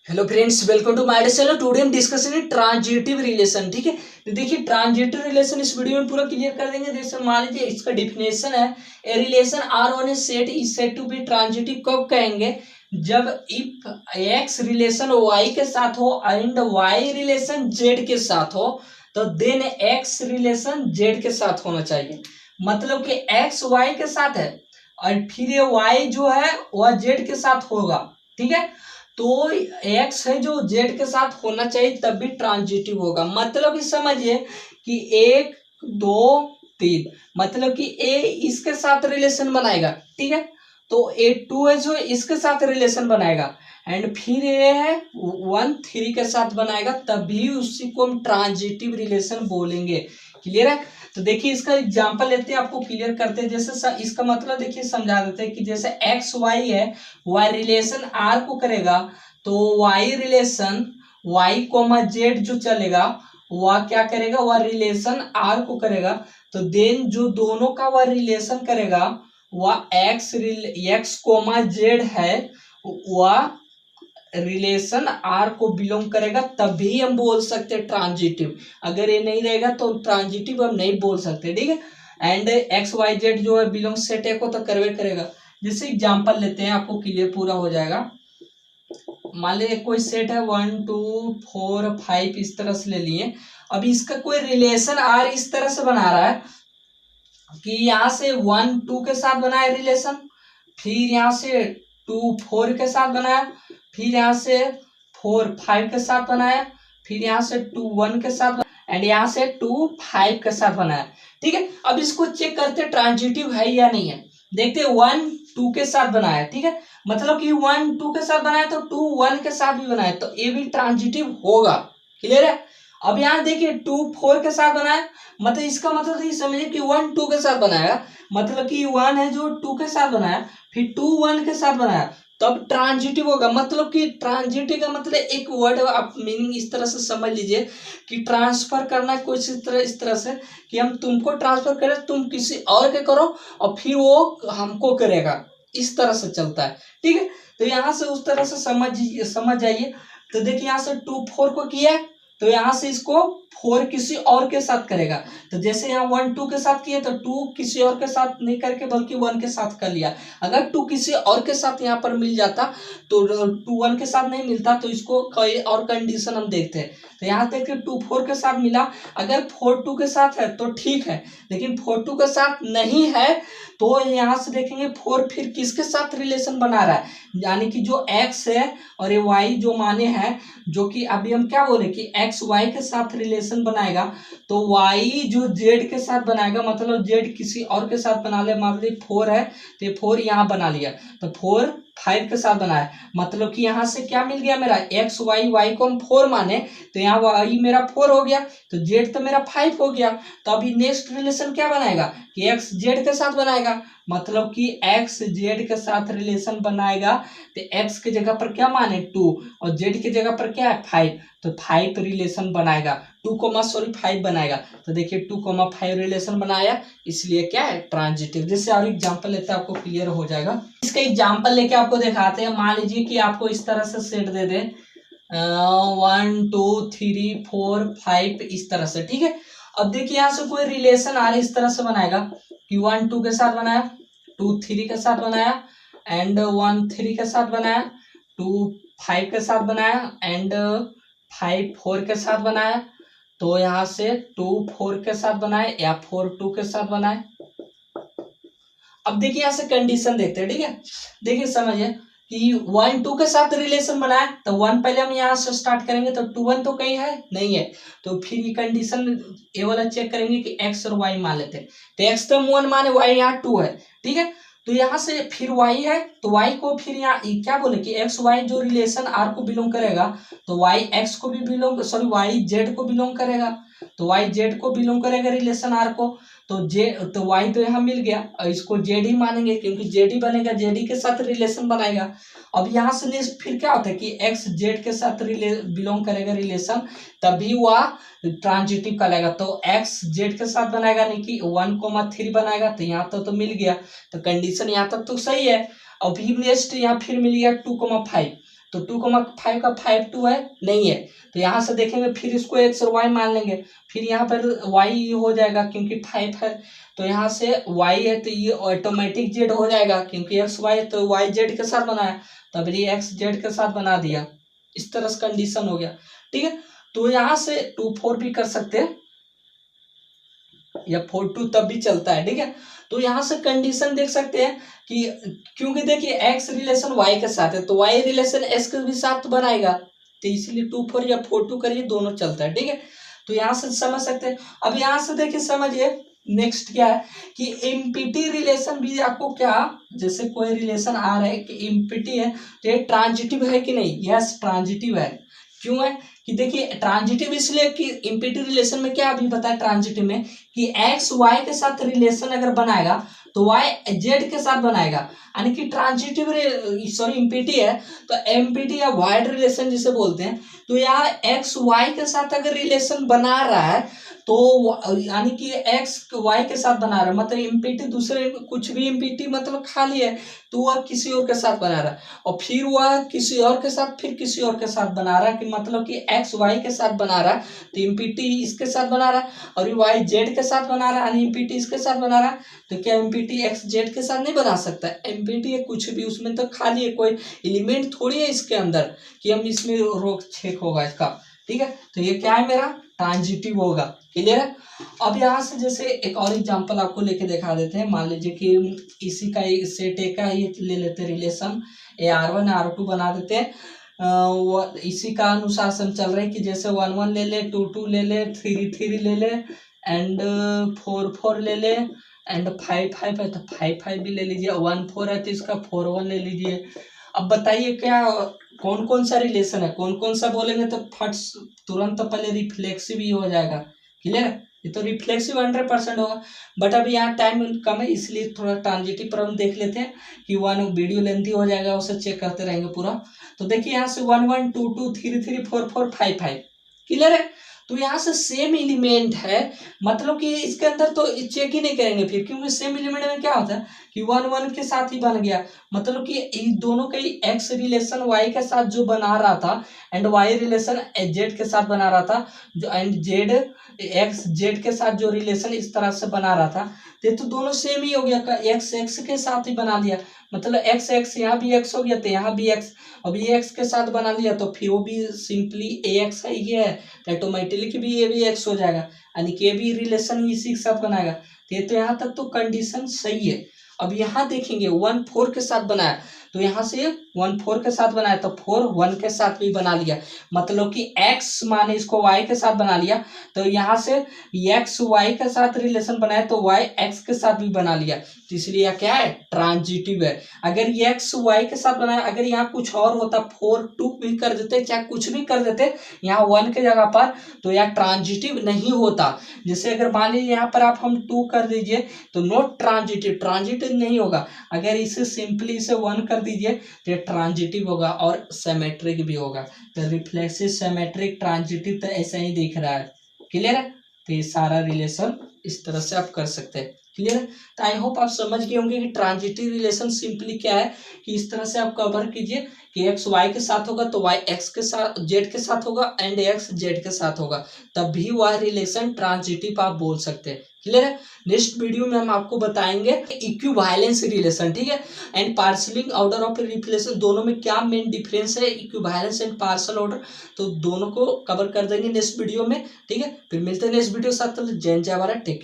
Hello friends, welcome to my channel. Today हम discussion है transitive relation. ठीक है, तो देखिए ट्रांजिटिव रिलेशन इस वीडियो में पूरा क्लियर कर देंगे। जैसे मान लीजिए इसका डिफिनेशन है, a relation R on a set is said to be transitive कब कहेंगे? जब इफ एक्स रिलेशन वाई के साथ हो एंड वाई रिलेशन जेड के साथ हो, तो देन एक्स रिलेशन जेड के साथ होना चाहिए। मतलब कि एक्स वाई के साथ है और फिर ये वाई जो है वह जेड के साथ होगा। ठीक है, तो एक्स है जो जेड के साथ होना चाहिए तब भी ट्रांजिटिव होगा। मतलब कि समझिए कि एक दो तीन, मतलब कि ए इसके साथ रिलेशन बनाएगा। ठीक है, तो ए टू है जो इसके साथ रिलेशन बनाएगा एंड फिर ए है वन थ्री के साथ बनाएगा, तभी उसी को हम ट्रांजिटिव रिलेशन बोलेंगे। क्लियर है? तो देखिए इसका एग्जांपल लेते हैं, आपको क्लियर करते हैं। जैसे इसका मतलब देखिए समझा देते हैं कि जैसे एक्स वाई है, वाई रिलेशन आर को करेगा तो y relation y comma z जो चलेगा वह क्या करेगा, वह रिलेशन आर को करेगा। तो देन जो दोनों का वह रिलेशन करेगा वह एक्स कोमा जेड है, वह रिलेशन आर को बिलोंग करेगा, तभी हम बोल सकते हैं ट्रांजिटिव। अगर ये नहीं रहेगा तो ट्रांजिटिव हम नहीं बोल सकते। ठीक है, एंड एक्स वाई जेड जो है बिलोंग सेट ए को तो करवे करेगा। जैसे एग्जांपल लेते हैं, आपको क्लियर पूरा हो जाएगा। मान लीजिए कोई सेट है 1 2 4 5 इस तरह से ले लिए। अभी इसका कोई रिलेशन आर इस तरह से बना रहा है कि यहाँ से 1 2 के साथ बनाया रिलेशन, फिर यहाँ से 2 4 के साथ बनाया, फिर यहाँ से 4 5 के साथ बनाया, फिर यहाँ से 2 1 के साथ एंड यहाँ से 2 5 के साथ बनाया। ठीक है, अब इसको चेक करते ट्रांजिटिव है या नहीं है। देखते 1 2 के साथ बनाया। ठीक है, मतलब कि 1 2 के साथ बनाया तो 2 1 के साथ भी बनाया, तो ये भी ट्रांजिटिव होगा। क्लियर है? अब यहाँ देखिए 2 4 के साथ बनाया, मतलब इसका मतलब ये समझिए कि 1 2 के साथ बनाया, मतलब कि 1 है जो 2 के साथ बनाया, फिर 2 1 के साथ बनाया, तब ट्रांजिटिव होगा। मतलब कि ट्रांजिटिव का मतलब एक वर्ड आप मीनिंग इस तरह से समझ लीजिए कि ट्रांसफर करना कुछ इस तरह से कि हम तुमको ट्रांसफर करें, तुम किसी और के करो और फिर वो हमको करेगा, इस तरह से चलता है। ठीक है, तो यहाँ से उस तरह से समझ जाइए। तो देखिए यहाँ से 2 4 को किया, तो यहाँ से इसको 4 किसी और के साथ करेगा। तो जैसे यहाँ 1 2 के साथ किए तो 2 किसी और के साथ नहीं करके बल्कि 1 के साथ कर लिया। अगर 2 किसी और के साथ यहाँ पर मिल जाता तो 2 1 के साथ नहीं मिलता, तो इसको कोई और कंडीशन हम देखते हैं। तो यहाँ देखिए 2 4 के साथ मिला, अगर 4 2 के साथ है तो ठीक है, लेकिन 4 2 के साथ नहीं है तो यहाँ से देखेंगे 4 फिर किसके साथ रिलेशन बना रहा है, यानी कि जो x है और ये y जो माने हैं, जो कि अभी हम क्या बोले कि x y के साथ रिलेशन बनाएगा, तो y जो z के साथ बनाएगा, मतलब z किसी और के साथ बना ले। मान लीजिए 4 है तो 4 यहाँ बना लिया, तो 4 5 के साथ बनाया, मतलब कि यहाँ से क्या मिल गया मेरा x y को हम 4 माने तो यहाँ y मेरा 4 हो गया, तो z तो मेरा 5 हो गया। तो अभी नेक्स्ट रिलेशन क्या बनाएगा कि x z के साथ बनाएगा, मतलब कि x z के साथ रिलेशन बनाएगा, तो x की जगह पर क्या माने 2 और z की जगह पर क्या है 5, तो 5 रिलेशन बनाएगा, 5 बनाएगा। तो देखिए 2 5 रिलेशन बनाया, इसलिए क्या है ट्रांजिटिव। जैसे और एग्जांपल लेते हैं, आपको क्लियर हो जाएगा। इसका एग्जांपल लेके आपको दिखाते हैं। मान लीजिए कि आपको इस तरह से सेट दे दे 1 2 3 4 5 इस तरह से। ठीक है, अब देखिए यहाँ से कोई रिलेशन आ रहा है, इस तरह से बनाएगा कि 1 2 के साथ बनाया, 2 3 के साथ बनाया एंड 1 3 के साथ बनाया, 2 5 के साथ बनाया एंड 5 4 के साथ बनाया। तो यहाँ से 2 4 के साथ बनाए या 4 2 के साथ बनाए। अब देखिए यहाँ से कंडीशन देखते हैं। ठीक है, देखिए समझिए कि 1 2 के साथ रिलेशन बनाया, तो 1 पहले हम यहाँ से स्टार्ट करेंगे, तो 2 1 तो कहीं है नहीं है, तो फिर ये कंडीशन ये वाला चेक करेंगे कि x और y मान लेते हैं। तो x तो 1 माने y यहाँ 2 है। ठीक है, तो यहाँ से फिर y है, तो y को फिर यहाँ क्या बोले कि x y जो रिलेशन r को बिलोंग करेगा, तो y x को भी बिलोंग y z को बिलोंग करेगा, तो y z को बिलोंग करेगा रिलेशन r को, तो y तो यहाँ मिल गया और इसको जेड ही मानेंगे क्योंकि जेड ही बनेगा, जेड ही के साथ रिलेशन बनाएगा। अब यहाँ से नेक्स्ट फिर क्या होता है कि एक्स जेड के साथ बिलोंग करेगा रिलेशन, तभी वह ट्रांजिटिव कहलाएगा। तो एक्स जेड के साथ बनाएगा, नहीं कि 1 3 बनाएगा, तो यहाँ तक तो मिल गया, तो कंडीशन यहाँ तक तो सही है। अब फिर नेक्स्ट यहाँ फिर मिल गया 2 5, तो 2,5 का 5 2 है नहीं है, तो यहाँ से देखेंगे फिर इसको एक्स और वाई मान लेंगे, फिर यहाँ पर वाई हो जाएगा क्योंकि 5 है, तो यहाँ से y है तो ये ऑटोमेटिक z हो जाएगा क्योंकि एक्स वाई है तो y z के साथ बनाया, तब ये एक्स जेड के साथ बना दिया। इस तरह से कंडीशन हो गया, ठीक है। तो यहाँ से 2 4 भी कर सकते हैं या 4 2 तब भी चलता है, ठीक है। तो यहाँ से कंडीशन देख सकते हैं कि क्योंकि देखिए x रिलेशन y के साथ है तो y रिलेशन s के भी साथ बनाएगा, तो इसीलिए 2 4 या 4 2 करिए दोनों चलता है, ठीक है। तो यहाँ से समझ सकते हैं। अब यहाँ से देखिए समझिए नेक्स्ट क्या है कि इम्पिटी रिलेशन भी आपको क्या, जैसे कोई रिलेशन आ रहा है कि इम्पिटी है तो ये ट्रांजिटिव है कि नहीं, यस ट्रांजिटिव है। क्यों है कि देखिए ट्रांजिटिव इसलिए कि इम्पिटी रिलेशन में क्या अभी बताया ट्रांजिटिव में कि एक्स वाई के साथ रिलेशन अगर बनाएगा तो वाई जेड के साथ बनाएगा, यानी कि ट्रांजिटिव इम्पिटी है तो एमपीटी या वाइड रिलेशन जिसे बोलते हैं, तो यहाँ एक्स वाई के साथ अगर रिलेशन बना रहा है तो यानी कि एक्स वाई के साथ बना रहा है, मतलब इम्पिटी दूसरे कुछ भी इम्पिटी मतलब खाली है तो वह किसी और के साथ बना रहा है, और फिर वह किसी और के साथ फिर किसी और के साथ बना रहा है, कि मतलब कि एक्स वाई के साथ बना रहा है तो इम्पिटी इसके साथ बना रहा है, और वाई जेड के साथ बना रहा है यानी इम्पिटी इसके साथ बना रहा है, तो क्या इम्पिटी एक्स जेड के साथ नहीं बना सकता है? इम्पिटी है कुछ भी, उसमें तो खाली है, कोई एलिमेंट थोड़ी है इसके अंदर कि हम इसमें रोक छेक होगा इसका, ठीक है। तो ये क्या है मेरा ट्रांजिटिव होगा, क्लियर है। अब यहाँ से जैसे एक और एग्जांपल आपको लेके दिखा देते हैं, मान लीजिए कि इसी का सेट ए का ये ले लेते हैं रिलेशन AR1 R2 बना देते हैं, इसी का अनुशासन चल रहा है कि जैसे 1 1 ले ले, 2 2 ले ले, 3 3 ले ले एंड 4 4 ले ले एंड 5 5 है तो 5 5 भी ले लीजिए, 1 4 है तो इसका 4 1 ले लीजिए। अब बताइए क्या कौन कौन सा रिलेशन है, कौन कौन सा बोलेंगे तो फट तुरंत तो पहले रिफ्लेक्सिव ही हो जाएगा, क्लियर है। ये तो रिफ्लेक्सिव 100% होगा, बट अभी यहाँ टाइम कम है इसलिए थोड़ा ट्रांजिटिव पर हम देख लेते हैं कि वीडियो लेंथी हो जाएगा, उसे चेक करते रहेंगे पूरा। तो देखिए यहाँ से 1 1 2 2 3 3 4 4 5 5, क्लियर है। तो यहाँ से सेम एलिमेंट है, मतलब कि इसके अंदर तो चेक ही नहीं करेंगे फिर, क्योंकि सेम एलिमेंट में क्या होता है कि 1 1 के साथ ही बन गया, मतलब कि इन दोनों का एक्स रिलेशन वाई के साथ जो बना रहा था एंड वाई रिलेशन जेड के साथ बना रहा था, जो एंड जेड एक्स जेड के साथ जो रिलेशन इस तरह से बना रहा था, तो दोनों सेम ही हो गया, एक्स एक्स के साथ ही बना दिया, मतलब एक्स एक्स यहाँ भी एक्स हो गया तो यहाँ भी एक्स, अब ये एक्स के साथ बना लिया तो फिर वो भी सिंपली ए एक्स है ये है तो ऑटोमेटिकली भी ये भी एक्स हो जाएगा, यानी कि ये भी रिलेशन इसी के साथ बनाएगा। तो यहाँ तक तो कंडीशन सही है। अब यहाँ देखेंगे 1 4 के साथ बनाया तो यहाँ से 1 4 के साथ बनाया तो 4 1 के साथ भी बना लिया, मतलब कि x माने इसको y के साथ बना लिया, तो यहाँ से x y के साथ रिलेशन बनाया तो y x के साथ भी बना लिया, तो इसलिए क्या है ट्रांजिटिव है। अगर ये x y के साथ बनाया, अगर यहाँ कुछ और होता 4 2 भी कर देते चाहे कुछ भी कर देते यहाँ 1 के जगह पर, तो यह ट्रांजिटिव नहीं होता। जैसे अगर मान लीजिए यहाँ पर आप हम 2 कर दीजिए तो नॉट ट्रांजिटिव, ट्रांजिटिव नहीं होगा। अगर इसे सिंपली इसे 1 कर दीजिए तो ये ट्रांजिटिव होगा और सिमेट्रिक भी होगा। तो रिफ्लेक्सिव सिमेट्रिक ट्रांजिटिव तो ऐसा ही दिख रहा है, क्लियर है। तो ये सारा रिलेशन इस तरह से आप कर सकते हैं, क्लियर है। तो आई होप आप समझ गए होंगे कि ट्रांजिटिव रिलेशन सिंपली क्या है, कि इस तरह से आप कवर कीजिए कि एक्स वाई के साथ होगा तो वाई एक्स के साथ जेड के साथ होगा एंड एक्स जेड के साथ होगा, तब भी वह रिलेशन ट्रांजिटिव आप बोल सकते हैं, क्लियर है। नेक्स्ट वीडियो में हम आपको बताएंगे इक्विवेलेंस रिलेशन, ठीक है, and parcelling order of relation, दोनों में क्या मेन डिफरेंस है इक्विवेलेंस एंड पार्सल ऑर्डर, तो दोनों को कवर कर देंगे नेक्स्ट वीडियो में, ठीक है। फिर मिलते हैं नेक्स्ट वीडियो के साथ, जय जय भारत, टेक केयर।